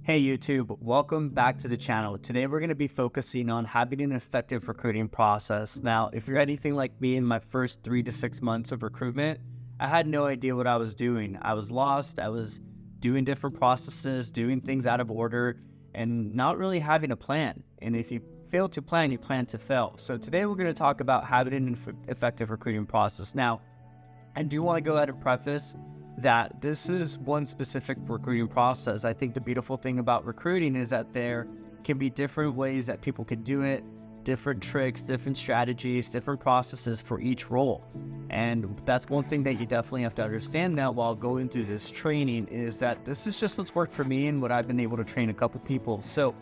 Hey YouTube, welcome back to the channel. Today we're going to be focusing on having an effective recruiting process. Now, if you're anything like me in my first 3 to 6 months of recruitment, I had no idea what I was doing. I was lost. I was doing different processes, doing things out of order, and not really having a plan. And if you fail to plan, you plan to fail. So today we're going to talk about having an effective recruiting process. Now, I do want to go ahead and preface that this is one specific recruiting process. I think the beautiful thing about recruiting is that there can be different ways that people can do it, different tricks, different strategies, different processes for each role. And that's one thing that you definitely have to understand now while going through this training is that this is just what's worked for me and what I've been able to train a couple people. So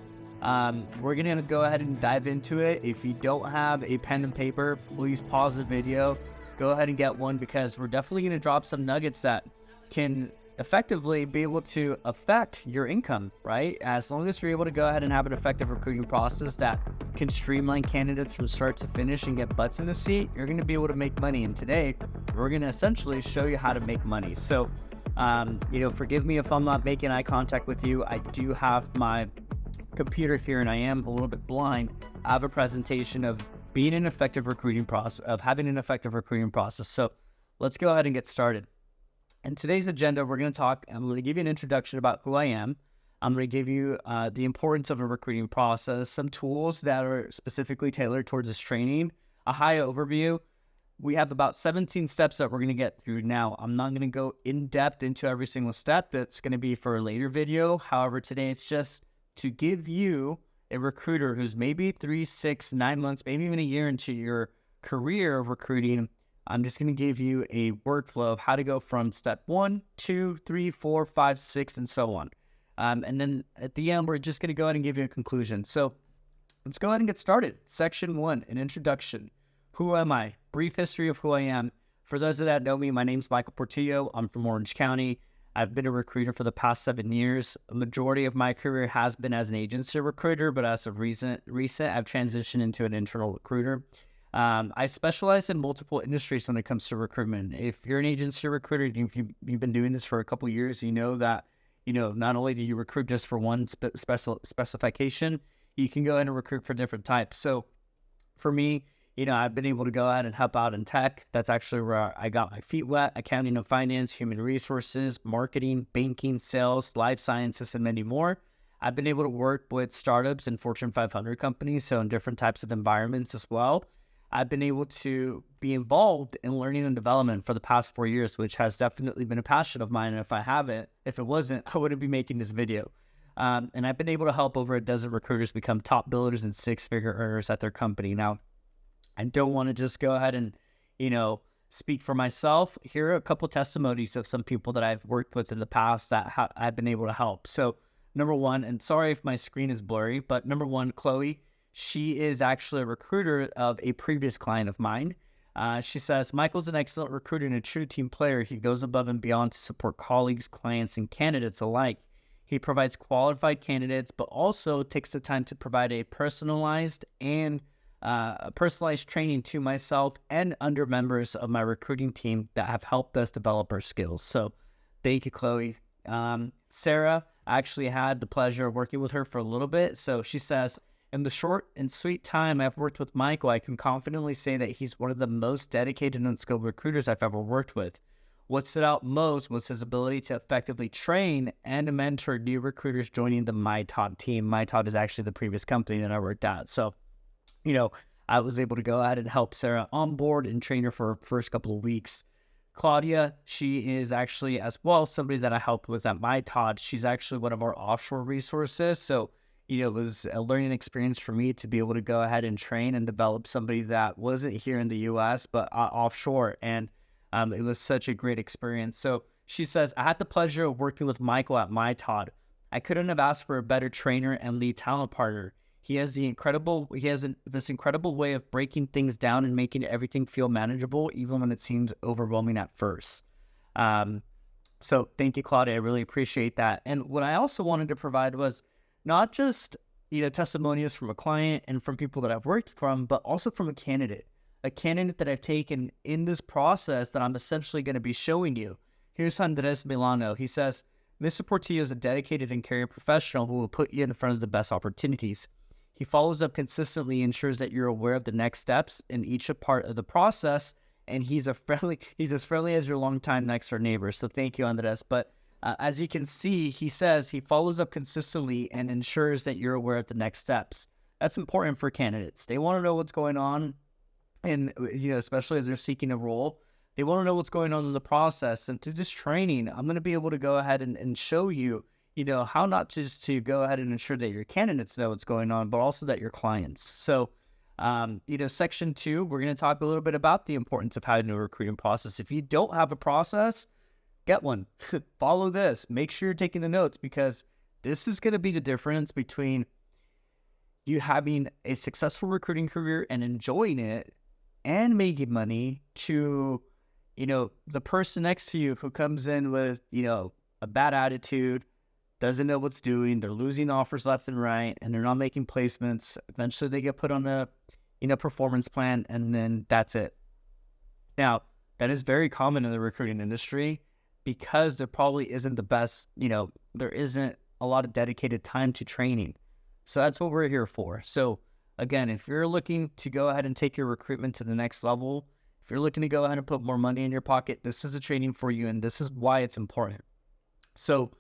we're going to go ahead and dive into it. If you don't have a pen and paper, please pause the video, go ahead and get one, because we're definitely going to drop some nuggets that can effectively be able to affect your income, right? As long as you're able to go ahead and have an effective recruiting process that can streamline candidates from start to finish and get butts in the seat, you're going to be able to make money. And today, we're going to essentially show you how to make money. So, forgive me if I'm not making eye contact with you. I do have my computer here and I am a little bit blind. I have a presentation of being an effective recruiting process, of having an effective recruiting process. So let's go ahead and get started. In today's agenda, I'm going to give you an introduction about who I am. I'm going to give you the importance of a recruiting process, some tools that are specifically tailored towards this training, a high overview. We have about 17 steps that we're going to get through now. I'm not going to go in depth into every single step. That's going to be for a later video. However, today it's just to give you a recruiter who's maybe 3, 6, 9 months, maybe even a year into your career of recruiting. I'm just going to give you a workflow of how to go from step 1, 2, 3, 4, 5, 6, and so on. And then at the end, we're just going to go ahead and give you a conclusion. So let's go ahead and get started. Section 1, an introduction. Who am I? Brief history of who I am. For those that know me, my name's Michael Portillo. I'm from Orange County. I've been a recruiter for the past 7 years. A majority of my career has been as an agency recruiter, but as of recent, I've transitioned into an internal recruiter. I specialize in multiple industries when it comes to recruitment. If you're an agency recruiter, if you've been doing this for a couple of years, you know that, not only do you recruit just for one specification, you can go ahead and recruit for different types. So for me, I've been able to go ahead and help out in tech. That's actually where I got my feet wet: accounting and finance, human resources, marketing, banking, sales, life sciences, and many more. I've been able to work with startups and Fortune 500 companies, so in different types of environments as well. I've been able to be involved in learning and development for the past 4 years, which has definitely been a passion of mine. And if it wasn't, I wouldn't be making this video. And I've been able to help over a dozen recruiters become top billers and 6-figure earners at their company. Now, I don't want to just go ahead and, speak for myself. Here are a couple testimonies of some people that I've worked with in the past that I've been able to help. So number one, and sorry if my screen is blurry, but number one, Chloe. She is actually a recruiter of a previous client of mine. She says, Michael's an excellent recruiter and a true team player. He goes above and beyond to support colleagues, clients, and candidates alike. He provides qualified candidates, but also takes the time to provide a personalized training to myself and under members of my recruiting team that have helped us develop our skills. So thank you, Chloe. Sarah, I actually had the pleasure of working with her for a little bit. So she says, in the short and sweet time I've worked with Michael, I can confidently say that he's one of the most dedicated and skilled recruiters I've ever worked with. What stood out most was his ability to effectively train and mentor new recruiters joining the MyTod team. MyTod is actually the previous company that I worked at. So, I was able to go ahead and help Sarah onboard and train her for her first couple of weeks. Claudia, she is actually as well somebody that I helped with at MyTod. She's actually one of our offshore resources. So, it was a learning experience for me to be able to go ahead and train and develop somebody that wasn't here in the U.S., but offshore. And it was such a great experience. So she says, I had the pleasure of working with Michael at MyTod. I couldn't have asked for a better trainer and lead talent partner. He has this incredible way of breaking things down and making everything feel manageable, even when it seems overwhelming at first. So thank you, Claudia. I really appreciate that. And what I also wanted to provide was not just, testimonials from a client and from people that I've worked from, but also from a candidate that I've taken in this process that I'm essentially going to be showing you. Here's Andres Milano. He says, Mr. Portillo is a dedicated and caring professional who will put you in front of the best opportunities. He follows up consistently, ensures that you're aware of the next steps in each part of the process, and he's as friendly as your longtime next door neighbor. So thank you, Andres. But as you can see, he says he follows up consistently and ensures that you're aware of the next steps. That's important for candidates. They want to know what's going on, and especially as they're seeking a role, they want to know what's going on in the process. And through this training, I'm going to be able to go ahead and show you, how not just to go ahead and ensure that your candidates know what's going on, but also that your clients. So, section 2, we're going to talk a little bit about the importance of having a recruiting process. If you don't have a process, get one. Follow this. Make sure you're taking the notes, because this is going to be the difference between you having a successful recruiting career and enjoying it and making money to, the person next to you who comes in with, a bad attitude, doesn't know what's doing, they're losing offers left and right, and they're not making placements. Eventually they get put on a, performance plan, and then that's it. Now, that is very common in the recruiting industry, because there probably isn't the best, there isn't a lot of dedicated time to training. So that's what we're here for. So again, if you're looking to go ahead and take your recruitment to the next level, if you're looking to go ahead and put more money in your pocket, this is a training for you, and this is why it's important. So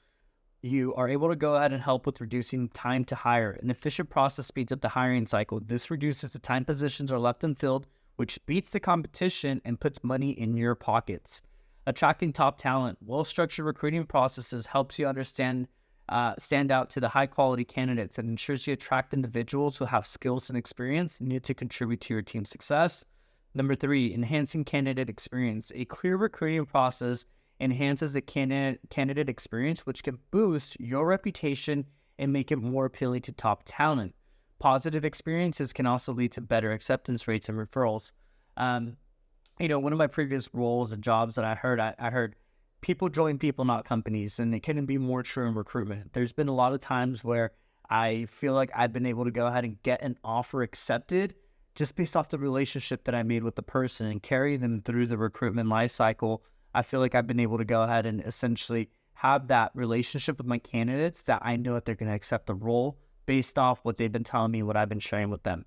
you are able to go ahead and help with reducing time to hire. An efficient process speeds up the hiring cycle. This reduces the time positions are left unfilled, which beats the competition and puts money in your pockets. Attracting top talent. Well-structured recruiting processes helps you stand out to the high-quality candidates and ensures you attract individuals who have skills and experience needed to contribute to your team's success. Number 3, enhancing candidate experience. A clear recruiting process enhances the candidate experience, which can boost your reputation and make it more appealing to top talent. Positive experiences can also lead to better acceptance rates and referrals. One of my previous roles and jobs that I heard people join people, not companies, and it couldn't be more true in recruitment. There's been a lot of times where I feel like I've been able to go ahead and get an offer accepted just based off the relationship that I made with the person and carry them through the recruitment life cycle. I feel like I've been able to go ahead and essentially have that relationship with my candidates that I know that they're going to accept the role based off what they've been telling me, what I've been sharing with them.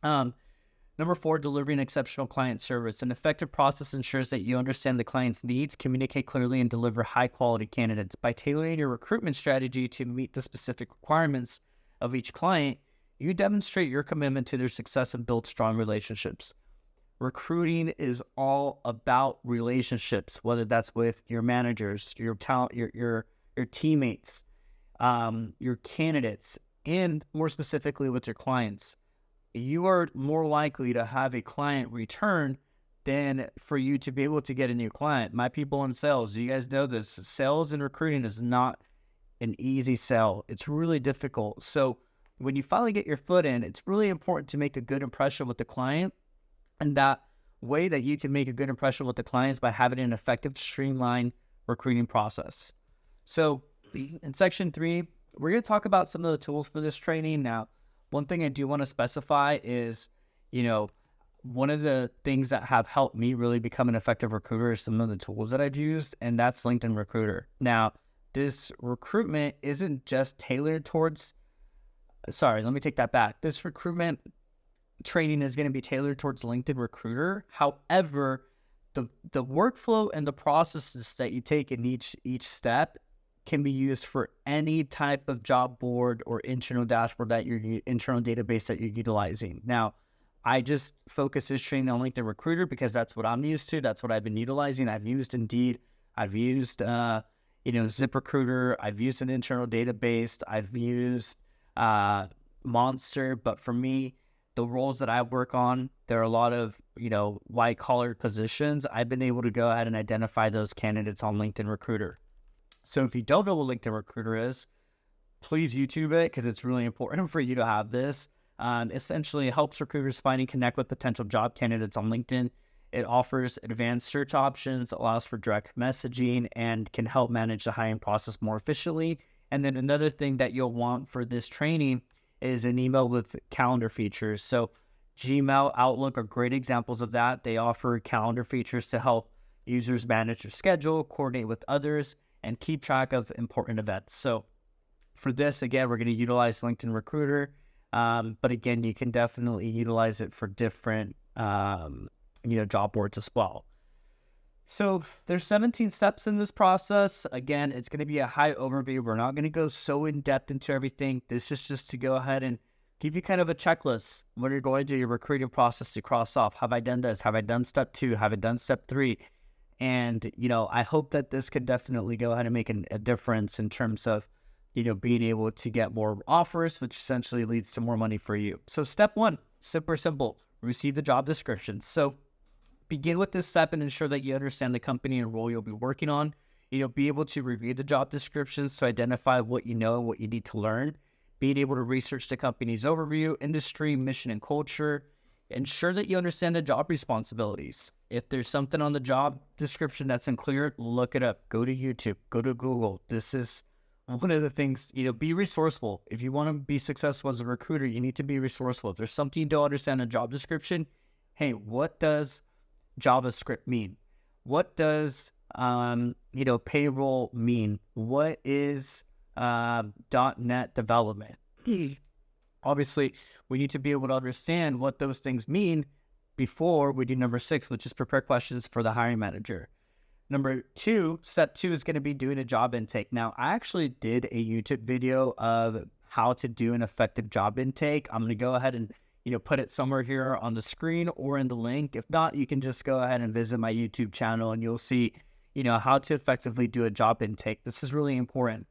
Number 4, delivering exceptional client service. An effective process ensures that you understand the client's needs, communicate clearly, and deliver high-quality candidates. By tailoring your recruitment strategy to meet the specific requirements of each client, you demonstrate your commitment to their success and build strong relationships. Recruiting is all about relationships, whether that's with your managers, your talent, your teammates, your candidates, and more specifically with your clients. You are more likely to have a client return than for you to be able to get a new client. My people in sales, you guys know this. Sales and recruiting is not an easy sell. It's really difficult. So when you finally get your foot in, it's really important to make a good impression with the client. And that way that you can make a good impression with the clients by having an effective, streamlined recruiting process. So in section 3, we're going to talk about some of the tools for this training. Now, one thing I do want to specify is, one of the things that have helped me really become an effective recruiter is some of the tools that I've used, and that's LinkedIn Recruiter. Now, this recruitment isn't just tailored towards, let me take that back. This recruitment training is going to be tailored towards LinkedIn Recruiter. However, the workflow and the processes that you take in each step can be used for any type of job board or internal dashboard internal database that you're utilizing. Now, I just focus this training on LinkedIn Recruiter because that's what I'm used to. That's what I've been utilizing. I've used Indeed. I've used, ZipRecruiter. I've used an internal database. I've used Monster. But for me, the roles that I work on, there are a lot of, white collar positions. I've been able to go ahead and identify those candidates on LinkedIn Recruiter. So if you don't know what LinkedIn Recruiter is, please YouTube it because it's really important for you to have this. Essentially, it helps recruiters find and connect with potential job candidates on LinkedIn. It offers advanced search options, allows for direct messaging, and can help manage the hiring process more efficiently. And then another thing that you'll want for this training is an email with calendar features. So Gmail, Outlook are great examples of that. They offer calendar features to help users manage their schedule, coordinate with others, and keep track of important events. So for this, again, we're going to utilize LinkedIn Recruiter. But again, you can definitely utilize it for different, job boards as well. So there's 17 steps in this process. Again, it's going to be a high overview. We're not going to go so in depth into everything. This is just to go ahead and give you kind of a checklist when you're going through your recruiting process to cross off. Have I done this? Have I done step 2? Have I done step 3? And, I hope that this could definitely go ahead and make a difference in terms of, being able to get more offers, which essentially leads to more money for you. So step 1, super simple, receive the job description. So begin with this step and ensure that you understand the company and role you'll be working on. Be able to review the job descriptions to identify what you know and what you need to learn. Being able to research the company's overview, industry, mission, and culture. Ensure that you understand the job responsibilities. If there's something on the job description that's unclear, look it up. Go to YouTube, go to Google. This is one of the things, be resourceful. If you want to be successful as a recruiter, you need to be resourceful. If there's something you don't understand in a job description, hey, what does JavaScript mean? What does, payroll mean? What is .NET development? Obviously, we need to be able to understand what those things mean before we do number 6, which is prepare questions for the hiring manager. Number 2, step 2 is going to be doing a job intake. Now, I actually did a YouTube video of how to do an effective job intake. I'm going to go ahead and, put it somewhere here on the screen or in the link. If not, you can just go ahead and visit my YouTube channel and you'll see, how to effectively do a job intake. This is really important.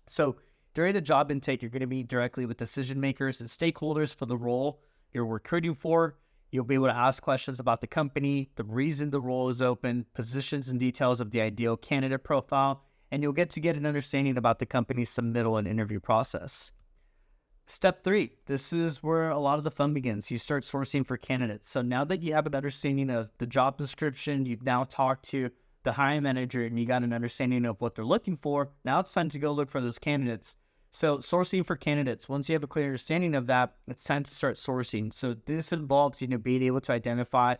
So during the job intake, you're going to meet directly with decision makers and stakeholders for the role you're recruiting for. You'll be able to ask questions about the company, the reason the role is open, positions and details of the ideal candidate profile, and you'll get an understanding about the company's submittal and interview process. Step 3, this is where a lot of the fun begins. You start sourcing for candidates. So now that you have an understanding of the job description, you've now talked to the hiring manager and you got an understanding of what they're looking for, now it's time to go look for those candidates. So sourcing for candidates, once you have a clear understanding of that, it's time to start sourcing. So this involves, being able to identify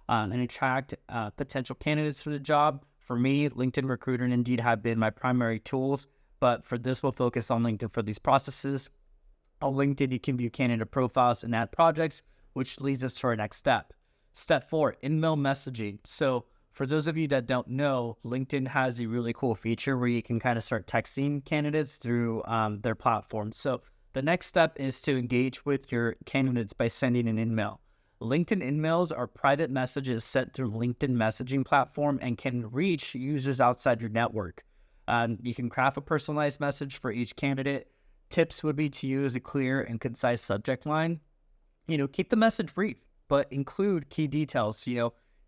and attract potential candidates for the job. For me, LinkedIn Recruiter and Indeed have been my primary tools, but for this, we'll focus on LinkedIn for these processes. On LinkedIn, you can view candidate profiles and add projects, which leads us to our next step. Step 4, in-mail messaging. So for those of you that don't know, LinkedIn has a really cool feature where you can kind of start texting candidates through their platform. So the next step is to engage with your candidates by sending an email. LinkedIn emails are private messages sent through LinkedIn messaging platform and can reach users outside your network. You can craft a personalized message for each candidate. Tips would be to use a clear and concise subject line. Keep the message brief, but include key details.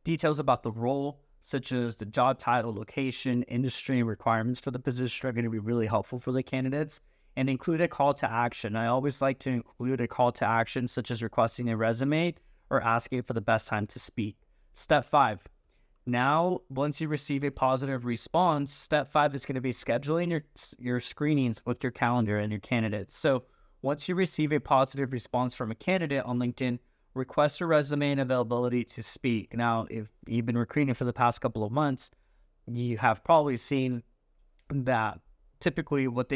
Details about the role, such as the job title, location, industry, and requirements for the position are going to be really helpful for the candidates. And include a call to action. I always like to include a call to action, such as requesting a resume or asking for the best time to speak. Step 5. Now, once you receive a positive response, step 5 is going to be scheduling your screenings with your calendar and your candidates. So once you receive a positive response from a candidate on LinkedIn, request a resume and availability to speak. Now, if you've been recruiting for the past couple of months, you have probably seen that typically what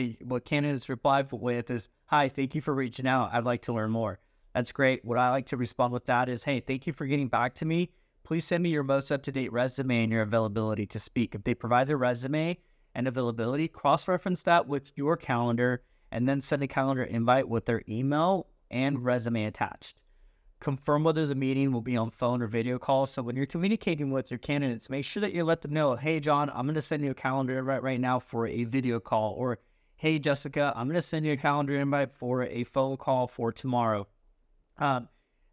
candidates reply with is, "Hi, thank you for reaching out. I'd like to learn more." That's great. What I like to respond with that is, "Hey, thank you for getting back to me. Please send me your most up-to-date resume and your availability to speak." If they provide their resume and availability, cross-reference that with your calendar and then send a calendar invite with their email and resume attached. Confirm whether the meeting will be on phone or video call. So when you're communicating with your candidates, make sure that you let them know, "Hey, John, I'm going to send you a calendar invite right now for a video call." Or, "Hey, Jessica, I'm going to send you a calendar invite for a phone call for tomorrow."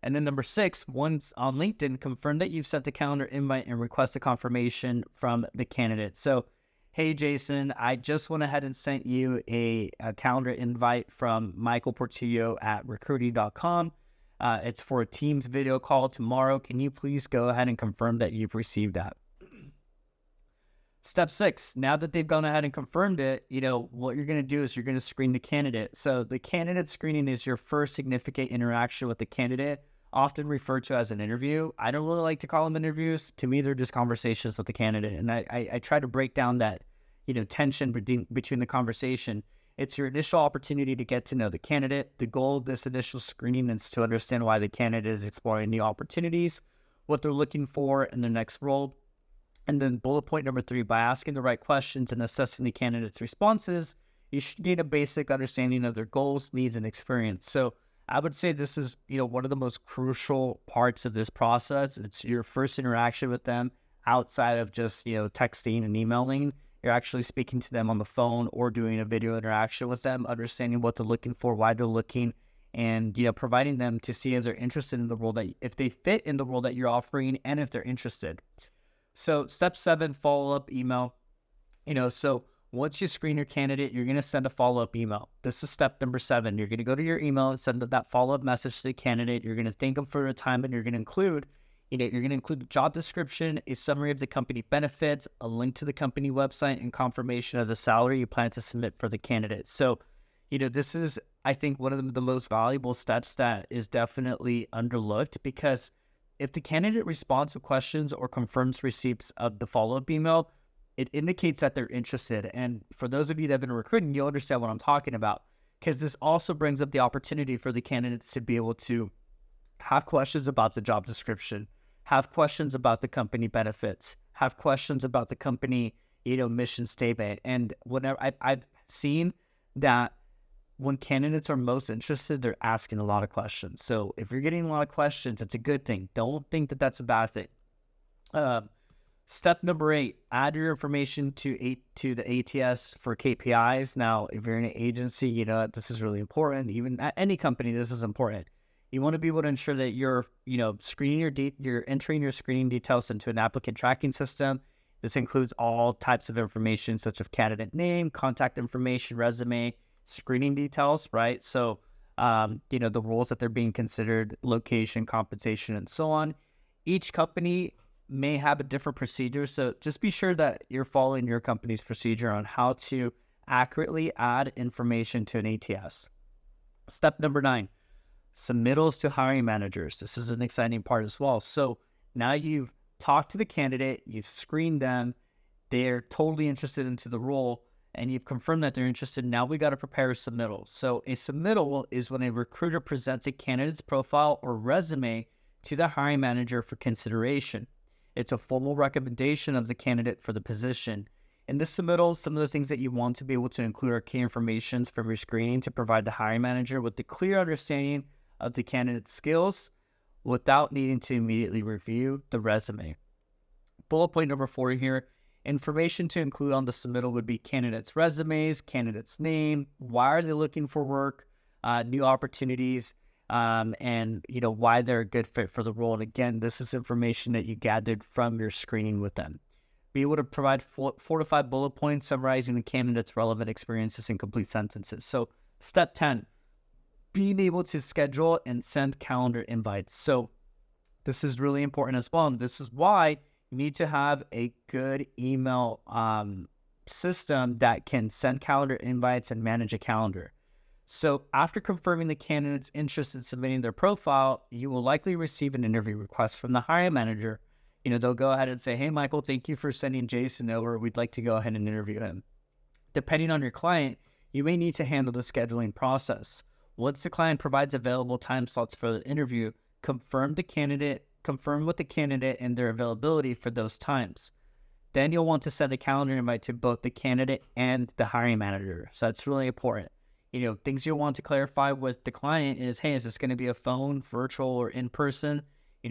And then number 6, once on LinkedIn, confirm that you've sent the calendar invite and request a confirmation from the candidate. So, "Hey, Jason, I just went ahead and sent you a calendar invite from Michael Portillo at recruiting.com. It's for a Teams video call tomorrow. Can you please go ahead and confirm that you've received that?" Step 6, now that they've gone ahead and confirmed it, what you're going to do is you're going to screen the candidate. So the candidate screening is your first significant interaction with the candidate, often referred to as an interview. I don't really like to call them interviews. To me, they're just conversations with the candidate. And I try to break down that, tension between the conversation. It's your initial opportunity to get to know the candidate. The goal of this initial screening is to understand why the candidate is exploring new opportunities, what they're looking for in their next role. And then bullet point number 3, by asking the right questions and assessing the candidate's responses, you should gain a basic understanding of their goals, needs, and experience. So I would say this is, one of the most crucial parts of this process. It's your first interaction with them outside of just, texting and emailing. You're actually speaking to them on the phone or doing a video interaction with them, understanding what they're looking for, why they're looking, and, providing them to see if they're interested in the role, if they fit in the role that you're offering, and if they're interested. So step 7, follow-up email. So once you screen your candidate, you're going to send a follow-up email. This is step number 7. You're going to go to your email and send that follow-up message to the candidate. You're going to thank them for their time, and you're going to include the job description, a summary of the company benefits, a link to the company website, and confirmation of the salary you plan to submit for the candidate. So, this is, I think, one of the most valuable steps that is definitely underlooked, because if the candidate responds with questions or confirms receipts of the follow-up email, it indicates that they're interested. And for those of you that have been recruiting, you'll understand what I'm talking about, because this also brings up the opportunity for the candidates to be able to have questions about the job description, have questions about the company benefits, have questions about the company, mission statement. And whenever I've seen that when candidates are most interested, they're asking a lot of questions. So if you're getting a lot of questions, it's a good thing. Don't think that that's a bad thing. Step number 8, add your information to the ATS for KPIs. Now, if you're in an agency, this is really important. Even at any company, this is important. You want to be able to ensure that you're, screening you're entering your screening details into an applicant tracking system. This includes all types of information such as candidate name, contact information, resume, screening details, right? So, the roles that they're being considered, location, compensation, and so on. Each company may have a different procedure, so just be sure that you're following your company's procedure on how to accurately add information to an ATS. Step number 9. Submittals to hiring managers. This is an exciting part as well. So now you've talked to the candidate, you've screened them, they're totally interested into the role, and you've confirmed that they're interested. Now we got to prepare a submittal. So a submittal is when a recruiter presents a candidate's profile or resume to the hiring manager for consideration. It's a formal recommendation of the candidate for the position. In this submittal, some of the things that you want to be able to include are key information from your screening to provide the hiring manager with the clear understanding of the candidate's skills without needing to immediately review the resume. Bullet point number 4 here, information to include on the submittal would be candidates' resumes, candidates' name, why are they looking for work, new opportunities, and why they're a good fit for the role. And again, this is information that you gathered from your screening with them. Be able to provide 4 to 5 bullet points summarizing the candidate's relevant experiences in complete sentences. So step 10, being able to schedule and send calendar invites. So this is really important as well. And this is why you need to have a good email system that can send calendar invites and manage a calendar. So after confirming the candidate's interest in submitting their profile, you will likely receive an interview request from the hiring manager. They'll go ahead and say, hey, Michael, thank you for sending Jason over. We'd like to go ahead and interview him. Depending on your client, you may need to handle the scheduling process. Once the client provides available time slots for the interview, confirm with the candidate and their availability for those times. Then you'll want to send a calendar invite to both the candidate and the hiring manager. So that's really important. Things you'll want to clarify with the client is, hey, is this going to be a phone, virtual, or in person?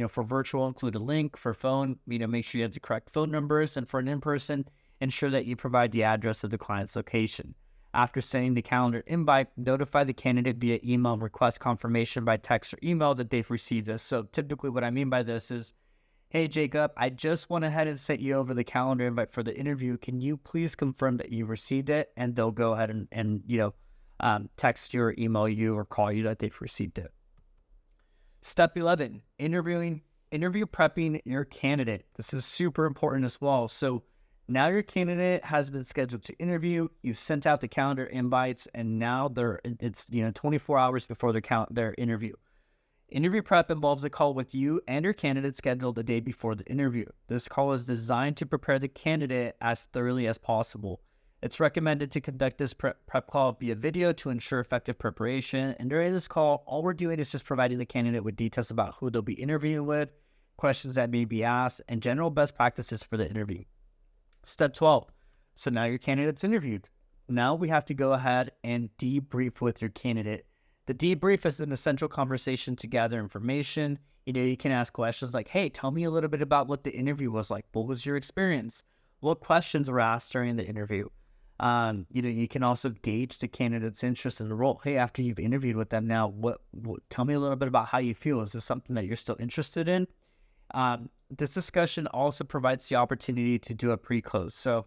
For virtual, include a link. For phone, make sure you have the correct phone numbers. And for an in-person, ensure that you provide the address of the client's location. After sending the calendar invite, notify the candidate via email and request confirmation by text or email that they've received this. So typically what I mean by this is, hey, Jacob, I just went ahead and sent you over the calendar invite for the interview. Can you please confirm that you received it? And they'll go ahead and text you or email you or call you that they've received it. Step 11, interview prepping your candidate. This is super important as well. So now your candidate has been scheduled to interview. You've sent out the calendar invites, and now it's 24 hours before their interview. Interview prep involves a call with you and your candidate scheduled the day before the interview. This call is designed to prepare the candidate as thoroughly as possible. It's recommended to conduct this prep call via video to ensure effective preparation. And during this call, all we're doing is just providing the candidate with details about who they'll be interviewing with, questions that may be asked, and general best practices for the interview. Step 12. So now your candidate's interviewed. Now we have to go ahead and debrief with your candidate. The debrief is an essential conversation to gather information. You can ask questions like, hey, tell me a little bit about what the interview was like. What was your experience? What questions were asked during the interview? You can also gauge the candidate's interest in the role. Hey, after you've interviewed with them now, what tell me a little bit about how you feel. Is this something that you're still interested in? This discussion also provides the opportunity to do a pre-close. So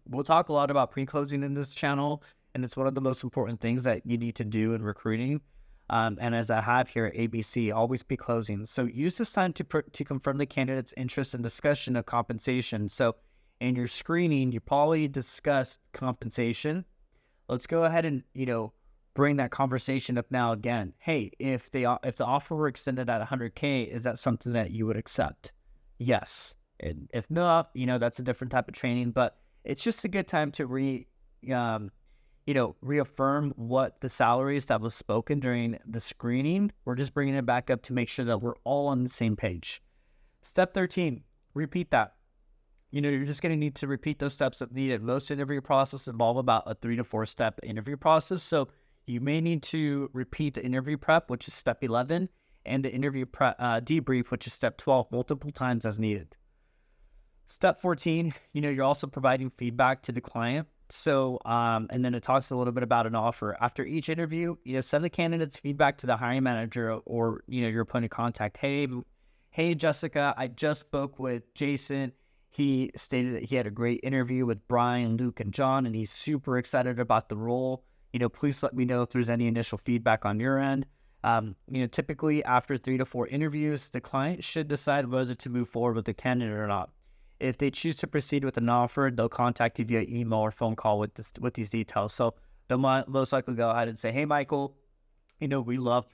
we'll talk a lot about pre-closing in this channel, and it's one of the most important things that you need to do in recruiting. And as I have here at ABC, always be closing. So use this time to confirm the candidate's interest in discussion of compensation. So in your screening, you probably discussed compensation. Let's go ahead and, bring that conversation up now again. Hey, if the offer were extended at 100K, is that something that you would accept? Yes. And if not, that's a different type of training, but it's just a good time to reaffirm what the salaries that was spoken during the screening. We're just bringing it back up to make sure that we're all on the same page. Step 13, repeat that. You're just going to need to repeat those steps if needed. Most interview processes involve about a 3 to 4 step interview process. So you may need to repeat the interview prep, which is step 11, and the interview debrief, which is step 12, multiple times as needed. Step 14, you're also providing feedback to the client. So, and then it talks a little bit about an offer. After each interview, send the candidate's feedback to the hiring manager or, your point of contact. Hey, Jessica, I just spoke with Jason. He stated that he had a great interview with Brian, Luke, and John, and he's super excited about the role. Please let me know if there's any initial feedback on your end. Typically after 3 to 4 interviews, the client should decide whether to move forward with the candidate or not. If they choose to proceed with an offer, they'll contact you via email or phone call with these details. So they'll most likely go ahead and say, hey, Michael, we love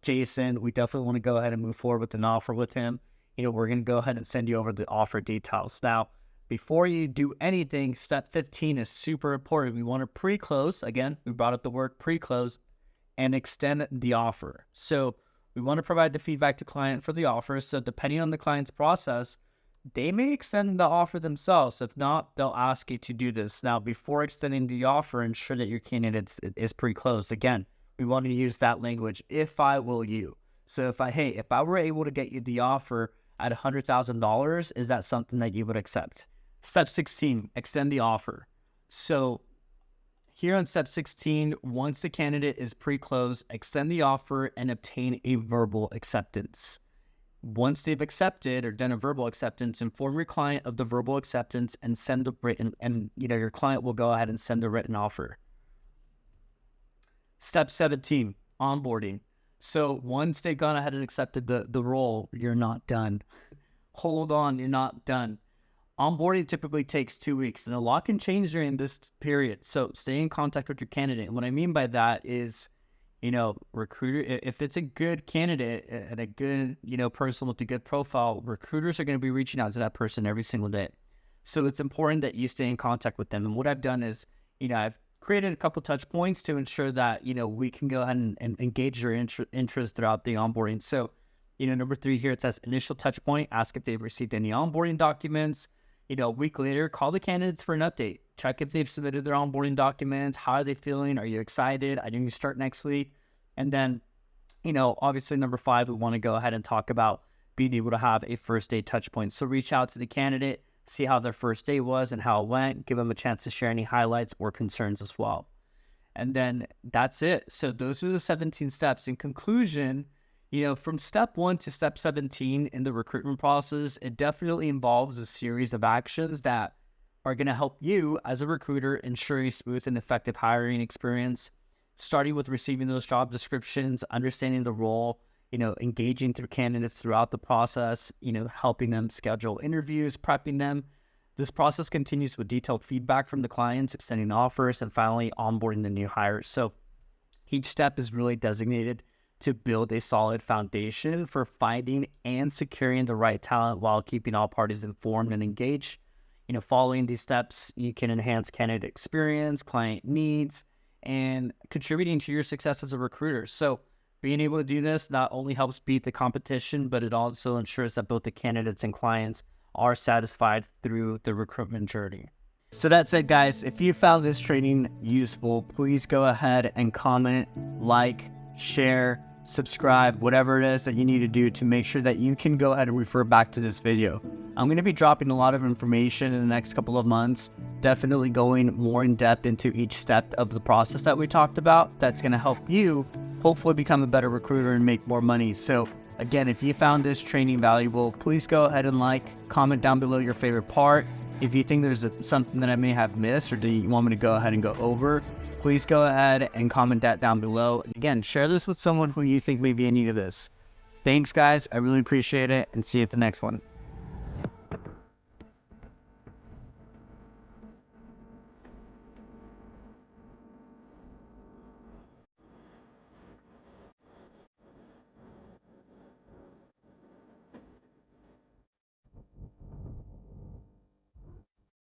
Jason. We definitely want to go ahead and move forward with an offer with him. We're going to go ahead and send you over the offer details. Now, before you do anything, step 15 is super important. We want to pre-close. Again, we brought up the word pre-close and extend the offer. So we want to provide the feedback to client for the offer. So depending on the client's process, they may extend the offer themselves. If not, they'll ask you to do this. Now, before extending the offer, ensure that your candidate is pre-closed. Again, we want to use that language, if I will you. So if I were able to get you the offer at $100,000, is that something that you would accept? Step 16, extend the offer. So here on step 16, once the candidate is pre-closed, extend the offer and obtain a verbal acceptance. Once they've accepted or done a verbal acceptance, inform your client of the verbal acceptance and send the written, and your client will go ahead and send the written offer. Step 17, onboarding. So once they've gone ahead and accepted the role, you're not done. Hold on, you're not done. Onboarding typically takes 2 weeks, and a lot can change during this period. So stay in contact with your candidate. And what I mean by that is, recruiter, if it's a good candidate and a good, person with a good profile, recruiters are going to be reaching out to that person every single day. So it's important that you stay in contact with them. And what I've done is, I've created a couple touch points to ensure that, we can go ahead and engage your interest throughout the onboarding. So, number 3 here, it says initial touch point, ask if they've received any onboarding documents. A week later, call the candidates for an update. Check if they've submitted their onboarding documents. How are they feeling? Are you excited? I need to start next week. And then, obviously number 5, we want to go ahead and talk about being able to have a first day touch point. So reach out to the candidate, see how their first day was and how it went, give them a chance to share any highlights or concerns as well. And then that's it. So those are the 17 steps. In conclusion, from step 1 to step 17 in the recruitment process, it definitely involves a series of actions that are going to help you as a recruiter ensure a smooth and effective hiring experience, starting with receiving those job descriptions, understanding the role, engaging through candidates throughout the process, helping them schedule interviews, prepping them. This process continues with detailed feedback from the clients, extending offers, and finally onboarding the new hires. So each step is really designated to build a solid foundation for finding and securing the right talent while keeping all parties informed and engaged. Following these steps, you can enhance candidate experience, client needs, and contributing to your success as a recruiter. So being able to do this not only helps beat the competition, but it also ensures that both the candidates and clients are satisfied through the recruitment journey. So that's it, guys. If you found this training useful, please go ahead and comment, like, share, subscribe, whatever it is that you need to do to make sure that you can go ahead and refer back to this video. I'm going to be dropping a lot of information in the next couple of months, definitely going more in depth into each step of the process that we talked about. That's going to help you hopefully become a better recruiter and make more money. So again, if you found this training valuable, please go ahead and comment down below your favorite part. If you think there's something that I may have missed or do you want me to go ahead and go over, please go ahead and comment that down below. And again, share this with someone who you think may be in need of this. Thanks, guys. I really appreciate it, and see you at the next one.